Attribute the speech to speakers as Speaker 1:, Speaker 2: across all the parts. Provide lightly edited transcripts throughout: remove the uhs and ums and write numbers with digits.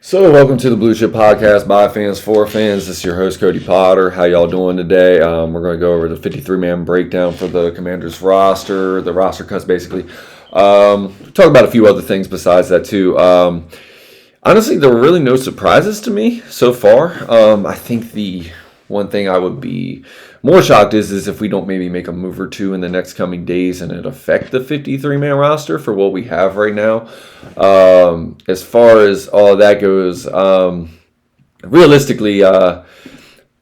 Speaker 1: So, welcome to the Blue Chip Podcast by fans for fans. This is your host, Cody Potter. How y'all doing today? We're going to go over the 53-man breakdown for the Commanders roster, the roster cuts basically. Talk about a few other things besides that too. Honestly, there were really no surprises to me so far. I think the one thing I would be more shocked is if we don't maybe make a move or two in the next coming days and it affect the 53-man roster for what we have right now. As far as all of that goes, realistically, the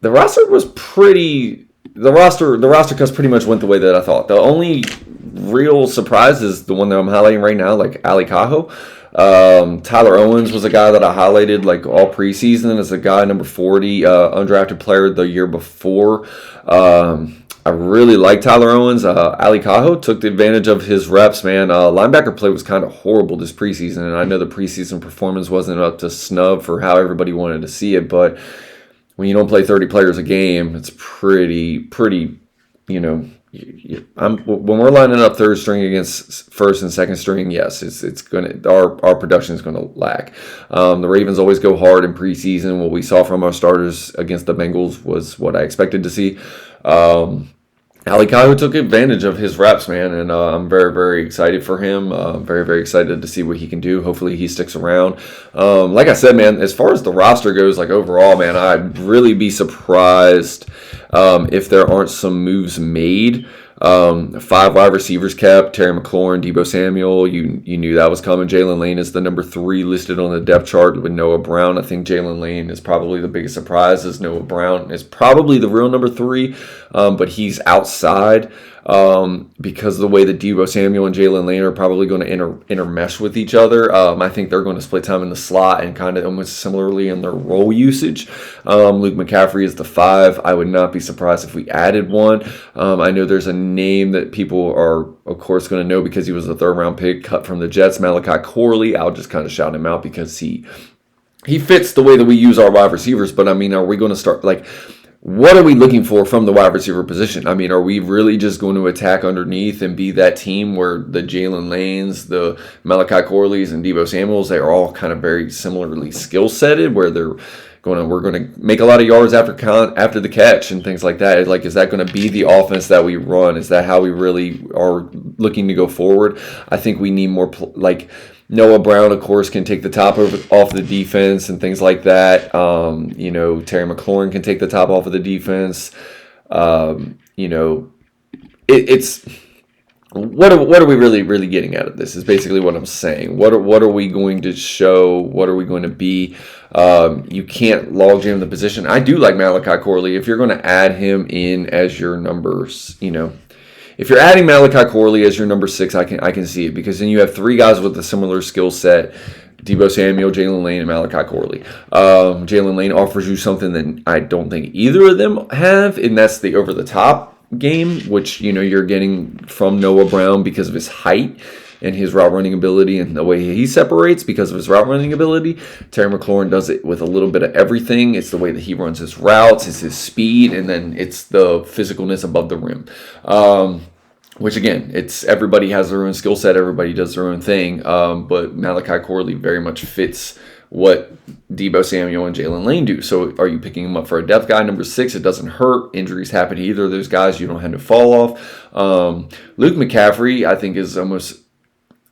Speaker 1: roster was pretty. The roster cuts pretty much went the way that I thought. The only real surprise is the one that I'm highlighting right now, like Ali Cajo. Tyler Owens was a guy that I highlighted like all preseason as a guy number 40, undrafted player the year before. I really like Tyler Owens. Ali Cajo took the advantage of his reps, man. Linebacker play was kind of horrible this preseason, and I know the preseason performance wasn't up to snub for how everybody wanted to see it, but when you don't play 30 players a game, it's pretty, you know, when we're lining up third string against first and second string, yes, it's gonna our production is gonna lack. The Ravens always go hard in preseason. What we saw from our starters against the Bengals was what I expected to see. Ali Cajo took advantage of his reps, man, and I'm very, very excited for him. Very, very excited to see what he can do. Hopefully he sticks around. Like I said, man, as far as the roster goes, like overall, man, I'd really be surprised if there aren't some moves made. 5 wide receivers kept, Terry McLaurin, Deebo Samuel, you knew that was coming. Jalen Lane is the number 3 listed on the depth chart with Noah Brown. I think Jalen Lane is probably the biggest surprise, as Noah Brown is probably the real number 3, but he's outside because of the way that Deebo Samuel and Jalen Lane are probably going to intermesh with each other. I think they're going to split time in the slot and kind of almost similarly in their role usage. Luke McCaffrey is the 5. I would not be surprised if we added one. I know there's a name that people are, of course, going to know because he was a 3rd-round pick cut from the Jets, Malachi Corley. I'll just kind of shout him out because he fits the way that we use our wide receivers. But, I mean, are we going to start, like, what are we looking for from the wide receiver position? I mean, are we really just going to attack underneath and be that team where the Jalen Lanes, the Malachi Corleys, and Deebo Samuels, they are all kind of very similarly skill-setted, where we're going to make a lot of yards after the catch and things like that. Like, is that going to be the offense that we run? Is that how we really are looking to go forward? I think we need more, Noah Brown, of course, can take the top off the defense and things like that. Terry McLaurin can take the top off of the defense. It's what are we really getting out of this is basically what I'm saying. What are we going to show? What are we going to be? You can't logjam the position. I do like Malachi Corley. If you're going to add him in as your numbers, if you're adding Malachi Corley as your number 6, I can see it, because then you have 3 guys with a similar skill set: Deebo Samuel, Jalen Lane, and Malachi Corley. Jalen Lane offers you something that I don't think either of them have, and that's the over-the-top game, which you're getting from Noah Brown because of his height and his route running ability and the way he separates because of his route running ability. Terry McLaurin does it with a little bit of everything. It's the way that he runs his routes, it's his speed, and then it's the physicalness above the rim. Which again, it's everybody has their own skill set, everybody does their own thing, but Malachi Corley very much fits what Deebo Samuel and Jalen Lane do. So are you picking him up for a depth guy, number 6? It doesn't hurt. Injuries happen to either of those guys. You don't have to fall off. Luke McCaffrey, I think, is almost...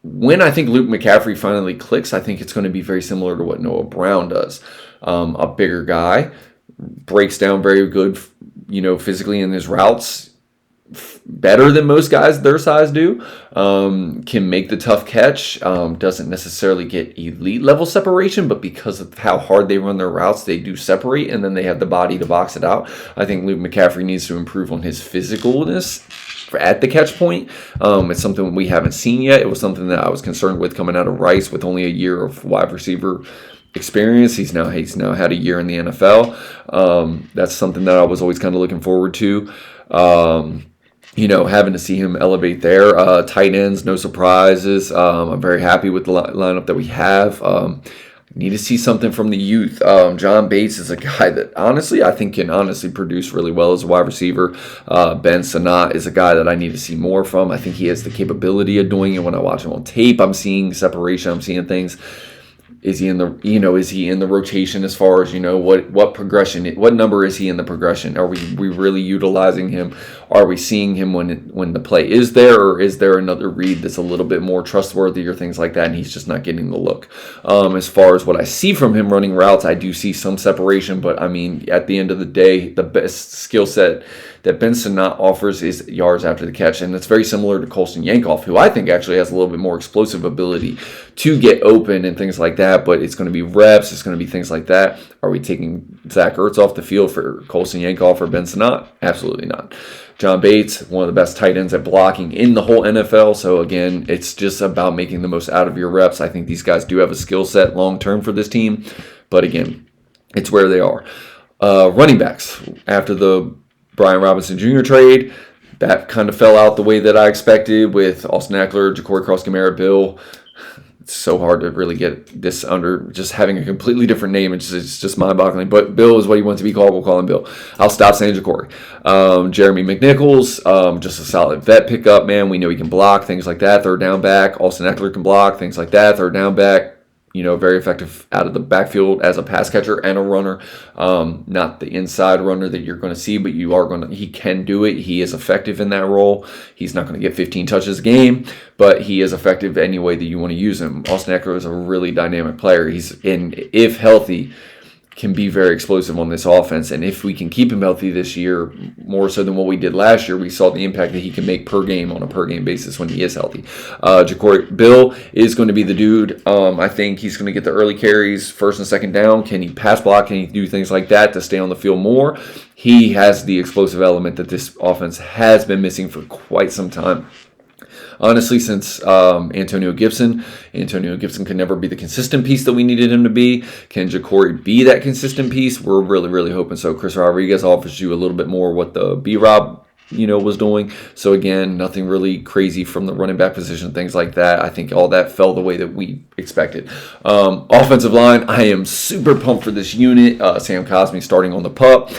Speaker 1: When I think Luke McCaffrey finally clicks, I think it's going to be very similar to what Noah Brown does. A bigger guy, breaks down very good, physically in his routes, better than most guys their size do, can make the tough catch, doesn't necessarily get elite level separation, but because of how hard they run their routes, they do separate, and then they have the body to box it out. I think Luke McCaffrey needs to improve on his physicalness at the catch point. It's something we haven't seen yet. It was something that I was concerned with coming out of Rice with only a year of wide receiver experience. He's now had a year in the NFL. That's something that I was always kind of looking forward to. Having to see him elevate there. Tight ends, no surprises. I'm very happy with the lineup that we have. Need to see something from the youth. John Bates is a guy that I think can produce really well as a wide receiver. Ben Sinnott is a guy that I need to see more from. I think he has the capability of doing it. When I watch him on tape, I'm seeing separation. I'm seeing things. Is he in the rotation as far as, what progression, what number is he in the progression? Are we really utilizing him? Are we seeing him when the play is there, or is there another read that's a little bit more trustworthy or things like that, and he's just not getting the look? As far as what I see from him running routes, I do see some separation, but I mean, at the end of the day, the best skill set that Ben Sinnott offers is yards after the catch, and it's very similar to Colson Yankoff, who I think actually has a little bit more explosive ability to get open and things like that, but it's going to be reps, it's going to be things like that. Are we taking Zach Ertz off the field for Colson Yankoff or Ben Sinnott? Absolutely not. John Bates, one of the best tight ends at blocking in the whole NFL. So again, it's just about making the most out of your reps. I think these guys do have a skill set long term for this team, but again, it's where they are. Running backs, after the Brian Robinson Jr. trade, that kind of fell out the way that I expected with Austin Eckler, Ja'Cory Cross-Gamera, Bill. It's so hard to really get this under just having a completely different name. It's just mind-boggling. But Bill is what he wants to be called. We'll call him Bill. I'll stop saying Ja'Cory. Jeremy McNichols, just a solid vet pickup, man. We know he can block, things like that. Third down back. Austin Eckler can block, things like that. Third down back. Very effective out of the backfield as a pass catcher and a runner. Not the inside runner that you're going to see, but he can do it. He is effective in that role. He's not going to get 15 touches a game, but he is effective any way that you want to use him. Austin Eckler is a really dynamic player. If healthy, can be very explosive on this offense. And if we can keep him healthy this year, more so than what we did last year, we saw the impact that he can make per game on a per game basis when he is healthy. Bill is going to be the dude. I think he's going to get the early carries, first and second down. Can he pass block? Can he do things like that to stay on the field more? He has the explosive element that this offense has been missing for quite some time. Honestly, since Antonio Gibson can never be the consistent piece that we needed him to be. Can Ja'Cory be that consistent piece? We're really, really hoping so. Chris Rodriguez offers you a little bit more what the B-Rob was doing. So again, nothing really crazy from the running back position, things like that. I think all that fell the way that we expected. Offensive line, I am super pumped for this unit. Sam Cosmi starting on the pup.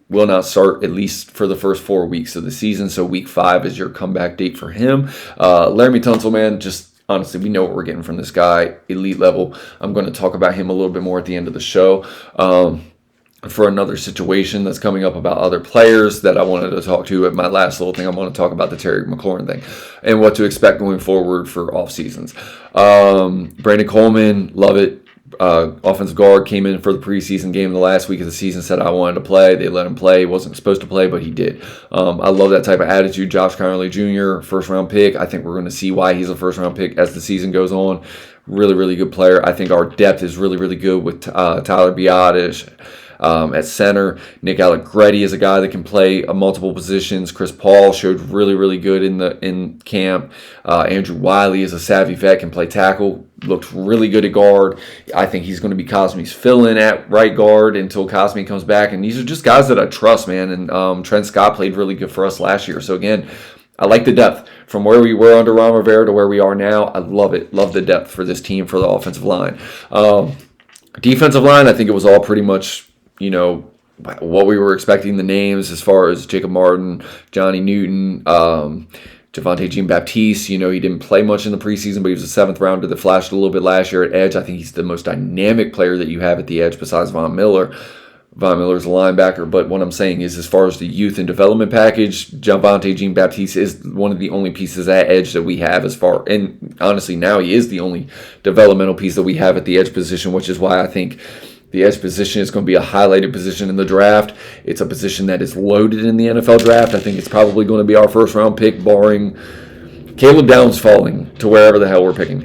Speaker 1: Will not start at least for the first 4 weeks of the season, so week 5 is your comeback date for him. Laremy Tunsil, man, just honestly, we know what we're getting from this guy, elite level. I'm going to talk about him a little bit more at the end of the show. For another situation that's coming up about other players that I wanted to talk to, at my last little thing, I want to talk about the Terry McLaurin thing and what to expect going forward for off seasons. Brandon Coleman, love it. Offensive guard came in for the preseason game the last week of the season, said I wanted to play. They let him play. He wasn't supposed to play, but he did. I love that type of attitude. Josh Connerly Jr., first-round pick. I think we're going to see why he's a first-round pick as the season goes on. Really, really good player. I think our depth is really, really good with Tyler Biadasz at center. Nick Allegretti is a guy that can play multiple positions. Chris Paul showed really, really good in camp. Andrew Wiley is a savvy vet, can play tackle. Looked really good at guard. I think he's going to be Cosmi's fill-in at right guard until Cosmi comes back. And these are just guys that I trust, man. And Trent Scott played really good for us last year. So again, I like the depth. From where we were under Ron Rivera to where we are now, I love it. Love the depth for this team for the offensive line. Defensive line, I think it was all pretty much, what we were expecting, the names as far as Jacob Martin, Johnny Newton, Javonte Jean-Baptiste. He didn't play much in the preseason, but he was a 7th rounder that flashed a little bit last year at edge. I think he's the most dynamic player that you have at the edge besides Von Miller. Von Miller's a linebacker, but what I'm saying is as far as the youth and development package, Javonte Jean-Baptiste is one of the only pieces at edge that we have and honestly now he is the only developmental piece that we have at the edge position, which is why I think the edge position is going to be a highlighted position in the draft. It's a position that is loaded in the NFL draft. I think it's probably going to be our first-round pick, barring Caleb Downs falling to wherever the hell we're picking,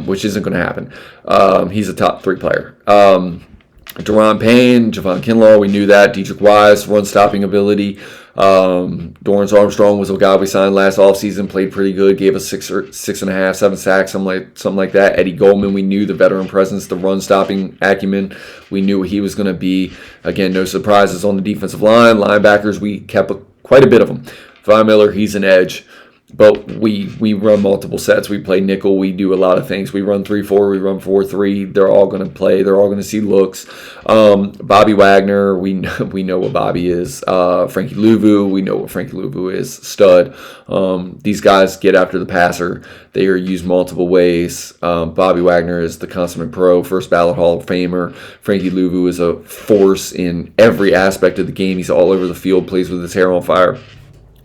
Speaker 1: which isn't going to happen. He's a top 3 player. Deron Payne, Javon Kinlaw, we knew that. Dietrich Wise, run-stopping ability. Dorrance Armstrong was a guy we signed last offseason, played pretty good, gave us 6.5, 7 sacks, something like that. Eddie Goldman, we knew the veteran presence, the run-stopping acumen. We knew what he was going to be. Again, no surprises on the defensive line. Linebackers, we kept quite a bit of them. Von Miller, he's an edge. but we run multiple sets. We play nickel. We do a lot of things. We run 3-4. We run 4-3. They're all going to play. They're all going to see looks. Bobby Wagner, we know what Bobby is. Frankie Louvu, we know what Frankie Louvu is. Stud. These guys get after the passer. They are used multiple ways. Bobby Wagner is the consummate pro, first ballot Hall of Famer. Frankie Louvu is a force in every aspect of the game. He's all over the field, plays with his hair on fire.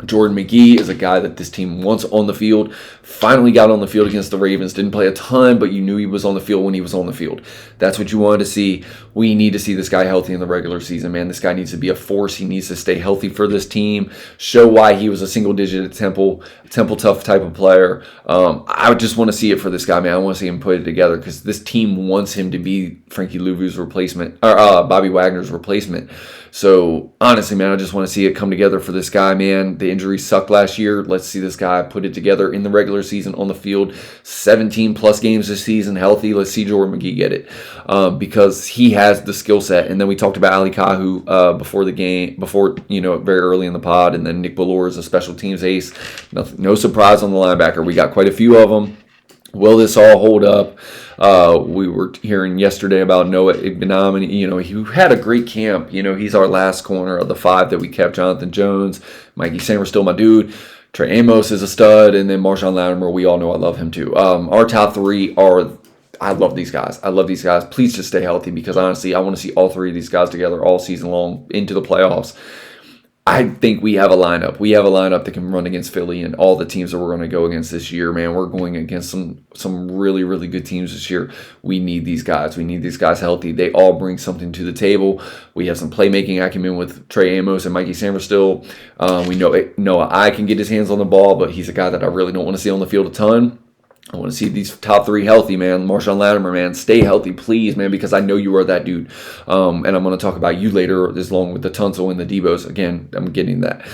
Speaker 1: Jordan McGee is a guy that this team wants on the field. Finally got on the field against the Ravens. Didn't play a ton, but you knew he was on the field when he was on the field. That's what you wanted to see. We need to see this guy healthy in the regular season, man. This guy needs to be a force. He needs to stay healthy for this team. Show why he was a single digit at Temple. Temple tough type of player. I just want to see it for this guy, man. I want to see him put it together because this team wants him to be Frankie Louvu's replacement, or Bobby Wagner's replacement. So, honestly, man, I just want to see it come together for this guy, man. The injuries sucked last year. Let's see this guy put it together in the regular season on the field. 17-plus games this season, healthy. Let's see Jordan McGee get it because he has the skill set. And then we talked about Ali Kahu before the game, very early in the pod. And then Nick Bellore is a special teams ace. No surprise on the linebacker. We got quite a few of them. Will this all hold up? We were hearing yesterday about Noah Igbenam, he had a great camp. He's our last corner of the 5 that we kept. Jonathan Jones, Mikey Samer, still my dude. Trey Amos is a stud, and then Marshawn Lattimore, we all know I love him too. Our top 3 are, I love these guys. Please just stay healthy because honestly, I want to see all 3 of these guys together all season long into the playoffs. I think we have a lineup. We have a lineup that can run against Philly and all the teams that we're going to go against this year, man. We're going against some really, really good teams this year. We need these guys. We need these guys healthy. They all bring something to the table. We have some playmaking acumen with Trey Amos and Mikey Samer still. We know Noah I can get his hands on the ball, but he's a guy that I really don't want to see on the field a ton. I want to see these top 3 healthy, man. Marshawn Lattimore, man. Stay healthy, please, man, because I know you are that dude. And I'm going to talk about you later, along with the Tunsil and the Debos. Again, I'm getting that.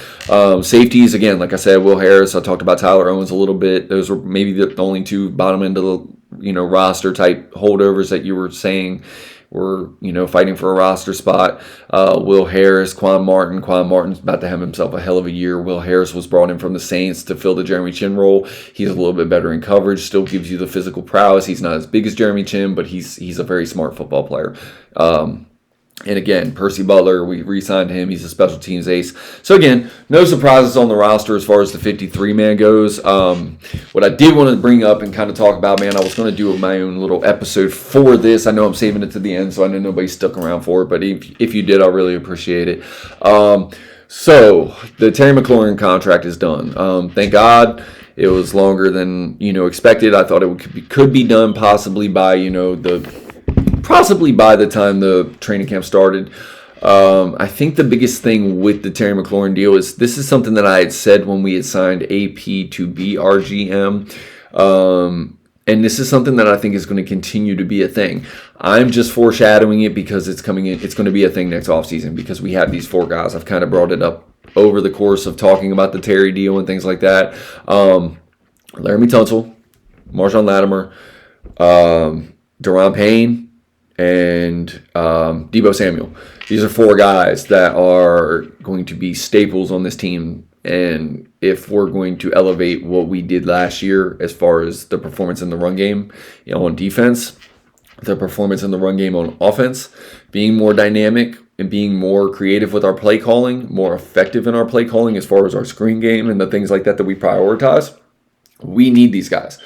Speaker 1: Safeties, again, like I said, Will Harris. I talked about Tyler Owens a little bit. Those were maybe the only 2 bottom end of the roster type holdovers that you were saying were, fighting for a roster spot. Will Harris, Quan Martin. Quan Martin's about to have himself a hell of a year. Will Harris was brought in from the Saints to fill the Jeremy Chin role. He's a little bit better in coverage, still gives you the physical prowess. He's not as big as Jeremy Chin, but he's a very smart football player. And again, Percy Butler, we re-signed him. He's a special teams ace. So again, no surprises on the roster as far as the 53-man goes. What I did want to bring up and kind of talk about, man, I was going to do my own little episode for this. I know I'm saving it to the end, so I know nobody stuck around for it. But if you did, I really appreciate it. So the Terry McLaurin contract is done. Thank God. It was longer than expected. I thought it could be done possibly by by the time the training camp started. I think the biggest thing with the Terry McLaurin deal is this is something that I had said when we had signed AP to be our GM. And this is something that I think is going to continue to be a thing. I'm just foreshadowing it because it's coming in. It's going to be a thing next offseason because we have these 4 guys. I've kind of brought it up over the course of talking about the Terry deal and things like that. Laramie Tunsil, Marshawn Lattimore, Daron Payne, and Deebo Samuel. These are 4 guys that are going to be staples on this team. And if we're going to elevate what we did last year as far as the performance in the run game on defense, the performance in the run game on offense, being more dynamic and being more creative with our play calling, more effective in our play calling as far as our screen game and the things like that we prioritize, we need these guys.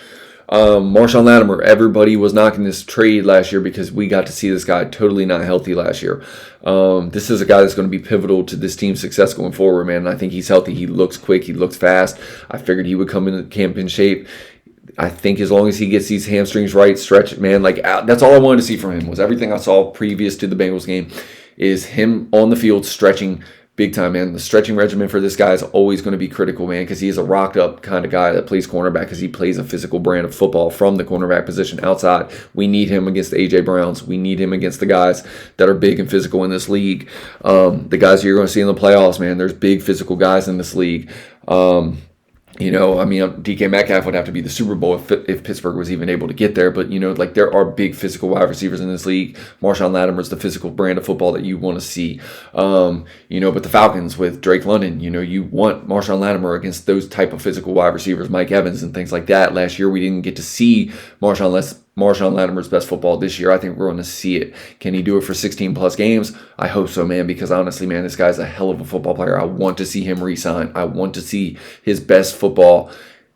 Speaker 1: Marshawn Lattimore, everybody was knocking this trade last year because we got to see this guy totally not healthy last year. This is a guy that's going to be pivotal to this team's success going forward, man. And I think he's healthy. He looks quick. He looks fast. I figured he would come into camp in shape. I think as long as he gets these hamstrings right, stretch it, man. That's all I wanted to see from him was everything I saw previous to the Bengals game is him on the field stretching big time, man. The stretching regimen for this guy is always going to be critical, man, because he is a rocked up kind of guy that plays cornerback because he plays a physical brand of football from the cornerback position outside. We need him against the A.J. Browns. We need him against the guys that are big and physical in this league. The guys you're going to see in the playoffs, man, there's big physical guys in this league. I mean, DK Metcalf would have to be the Super Bowl if Pittsburgh was even able to get there. But, like there are big physical wide receivers in this league. Marshawn Latimer's the physical brand of football that you want to see. But the Falcons with Drake London, you want Marshawn Latimer against those type of physical wide receivers, Mike Evans and things like that. Last year, we didn't get to see Marshawn Latimer's best football. This year, I think we're going to see it. Can he do it for 16 plus games? I hope so, man, because honestly, man, this guy's a hell of a football player. I want to see him re-sign. I want to see his best football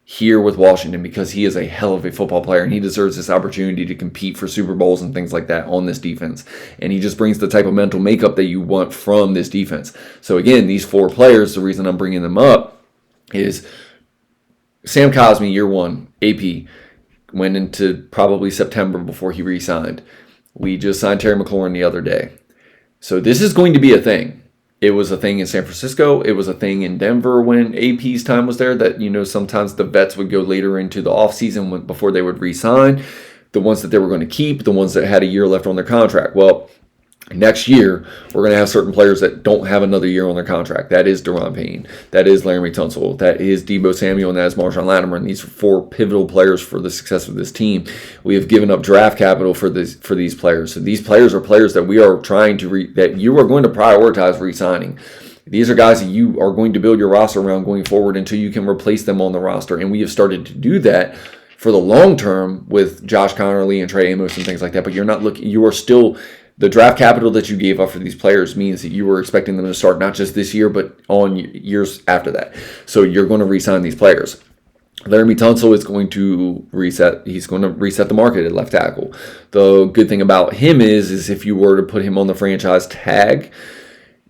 Speaker 1: here with Washington because he is a hell of a football player and he deserves this opportunity to compete for Super Bowls and things like that on this defense. And he just brings the type of mental makeup that you want from this defense. So again, these 4 players, the reason I'm bringing them up is Sam Cosmi, year 1, AP, went into probably September before he re-signed. We just signed Terry McLaurin the other day. So this is going to be a thing. It was a thing in San Francisco. It was a thing in Denver when AP's time was there that, sometimes the vets would go later into the offseason before they would re-sign. The ones that they were going to keep, the ones that had a year left on their contract. Well, next year, we're going to have certain players that don't have another year on their contract. That is Daron Payne. That is Laremy Tunsil. That is Deebo Samuel, and that is Marshawn Latimer. And these are 4 pivotal players for the success of this team. We have given up draft capital for these players. So these players are players that we are trying to that you are going to prioritize re-signing. These are guys that you are going to build your roster around going forward until you can replace them on the roster. And we have started to do that for the long term with Josh Connerly and Trey Amos and things like that. But you're not looking. You are still. The draft capital that you gave up for these players means that you were expecting them to start not just this year, but on years after that. So you're going to re-sign these players. Laremy Tunsil is going to reset. He's going to reset the market at left tackle. The good thing about him is if you were to put him on the franchise tag,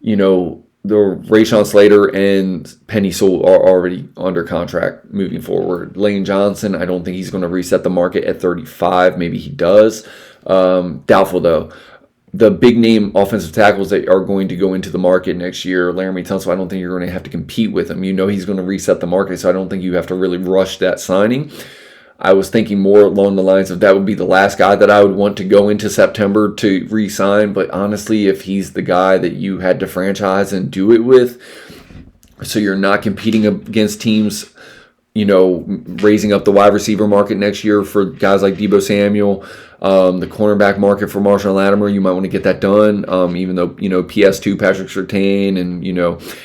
Speaker 1: the Rashawn Slater and Penny Sewell are already under contract moving forward. Lane Johnson, I don't think he's going to reset the market at 35. Maybe he does. Doubtful though. The big name offensive tackles that are going to go into the market next year, Laremy Tunsil, I don't think you're going to have to compete with him. He's going to reset the market, so I don't think you have to really rush that signing. I was thinking more along the lines of that would be the last guy that I would want to go into September to re-sign, but honestly, if he's the guy that you had to franchise and do it with, so you're not competing against teams, raising up the wide receiver market next year for guys like Deebo Samuel, the cornerback market for Marshawn Latimer, you might want to get that done, even though, PS2, Patrick Surtain, and,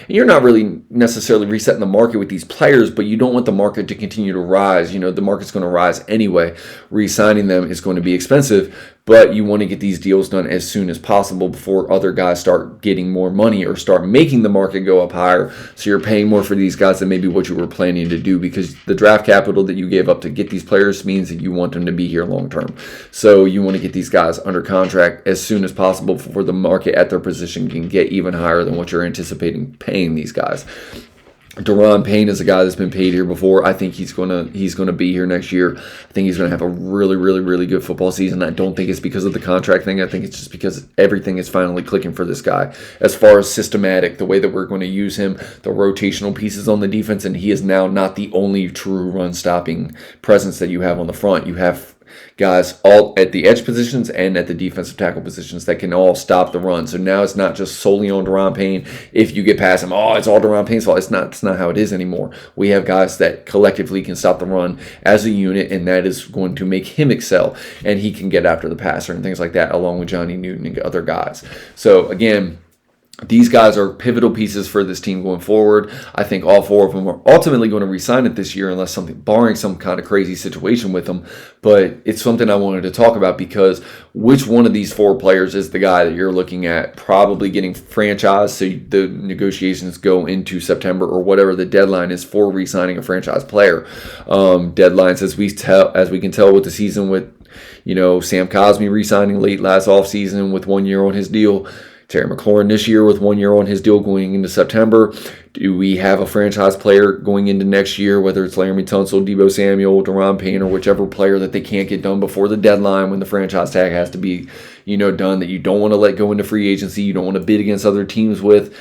Speaker 1: you're not really necessarily resetting the market with these players, but you don't want the market to continue to rise. The market's going to rise anyway. Re-signing them is going to be expensive, but you want to get these deals done as soon as possible before other guys start getting more money or start making the market go up higher. So you're paying more for these guys than maybe what you were planning to do, because the draft capital that you gave up to get these players means that you want them to be here long term. So you want to get these guys under contract as soon as possible before the market at their position can get even higher than what you're anticipating paying these guys. Daron Payne is a guy that's been paid here before. I think he's gonna be here next year. I think he's gonna have a really, really, really good football season. I don't think it's because of the contract thing. I think it's just because everything is finally clicking for this guy. As far as systematic, the way that we're going to use him, the rotational pieces on the defense, and he is now not the only true run-stopping presence that you have on the front. You have guys all at the edge positions and at the defensive tackle positions that can all stop the run. So now it's not just solely on Daron Payne. If you get past him, it's all Daron Payne's fault. It's not how it is anymore. We have guys that collectively can stop the run as a unit, and that is going to make him excel. And he can get after the passer and things like that, along with Johnny Newton and other guys. So again, these guys are pivotal pieces for this team going forward. I think all 4 of them are ultimately going to re-sign it this year, barring some kind of crazy situation with them. But it's something I wanted to talk about, because which one of these 4 players is the guy that you're looking at probably getting franchised, so the negotiations go into September or whatever the deadline is for re-signing a franchise player. Deadlines, as we can tell with the season, with Sam Cosmi re-signing late last offseason with 1 year on his deal. Terry McLaurin this year with 1 year on his deal going into September. Do we have a franchise player going into next year, whether it's Laremy Tunsil, Deebo Samuel, Daron Payne, or whichever player that they can't get done before the deadline when the franchise tag has to be, done, that you don't want to let go into free agency, you don't want to bid against other teams with?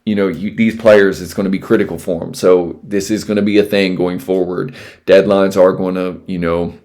Speaker 1: These players, it's going to be critical for them. So this is going to be a thing going forward. Deadlines are going to,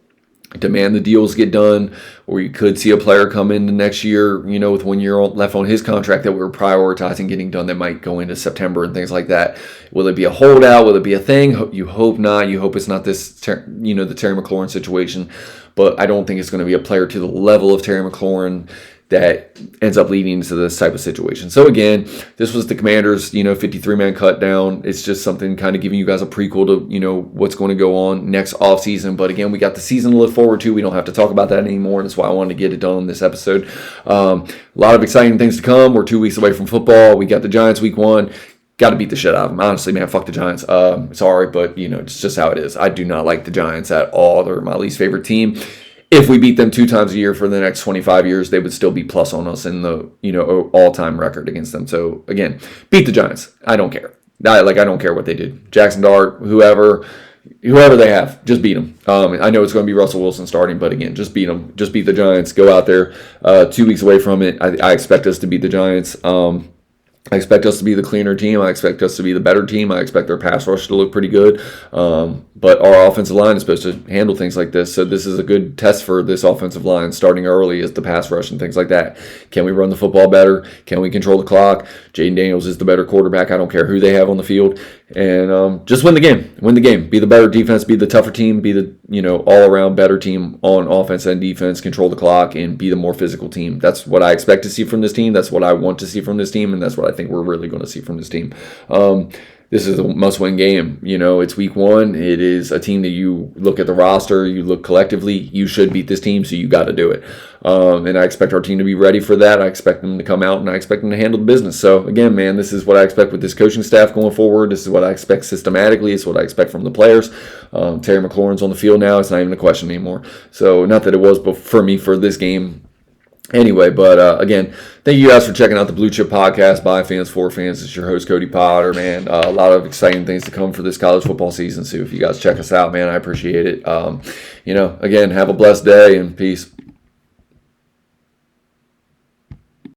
Speaker 1: demand the deals get done, or you could see a player come into next year, with 1 year left on his contract that we're prioritizing getting done that might go into September and things like that. Will it be a holdout? Will it be a thing? You hope not. You hope it's not this, the Terry McLaurin situation, but I don't think it's going to be a player to the level of Terry McLaurin that ends up leading to this type of situation. So again, this was the Commanders, 53-man cut down. It's just something kind of giving you guys a prequel to, what's going to go on next offseason. But again, we got the season to look forward to. We don't have to talk about that anymore. That's why I wanted to get it done in this episode. A lot of exciting things to come. We're 2 weeks away from football. We got the Giants week 1. Got to beat the shit out of them. Honestly, man, fuck the Giants. Sorry, but, it's just how it is. I do not like the Giants at all. They're my least favorite team. If we beat them 2 times a year for the next 25 years, they would still be plus on us in the, all-time record against them. So, again, beat the Giants. I don't care. I don't care what they did. Jackson Dart, whoever they have, just beat them. I know it's going to be Russell Wilson starting, but again, just beat them. Just beat the Giants. Go out there. 2 weeks away from it. I expect us to beat the Giants. I expect us to be the cleaner team. I expect us to be the better team. I expect our pass rush to look pretty good. But our offensive line is supposed to handle things like this. So this is a good test for this offensive line starting early as the pass rush and things like that. Can we run the football better? Can we control the clock? Jaden Daniels is the better quarterback. I don't care who they have on the field. And just win the game. Win the game. Be the better defense. Be the tougher team. Be the all-around better team on offense and defense. Control the clock and be the more physical team. That's what I expect to see from this team. That's what I want to see from this team. And that's what I think we're really going to see from this team. This is a must-win game. It's week 1. It is a team that you look at the roster, you look collectively, you should beat this team, so you got to do it. And I expect our team to be ready for that. I expect them to come out, and I expect them to handle the business. So, again, man, this is what I expect with this coaching staff going forward. This is what I expect systematically. It's what I expect from the players. Terry McLaurin's on the field now. It's not even a question anymore. So, not that it was for me for this game. Anyway, but again, thank you guys for checking out the Blue Chip Podcast by fans for fans. It's your host, Cody Potter, man. A lot of exciting things to come for this college football season. So if you guys check us out, man, I appreciate it. Again, have a blessed day and peace.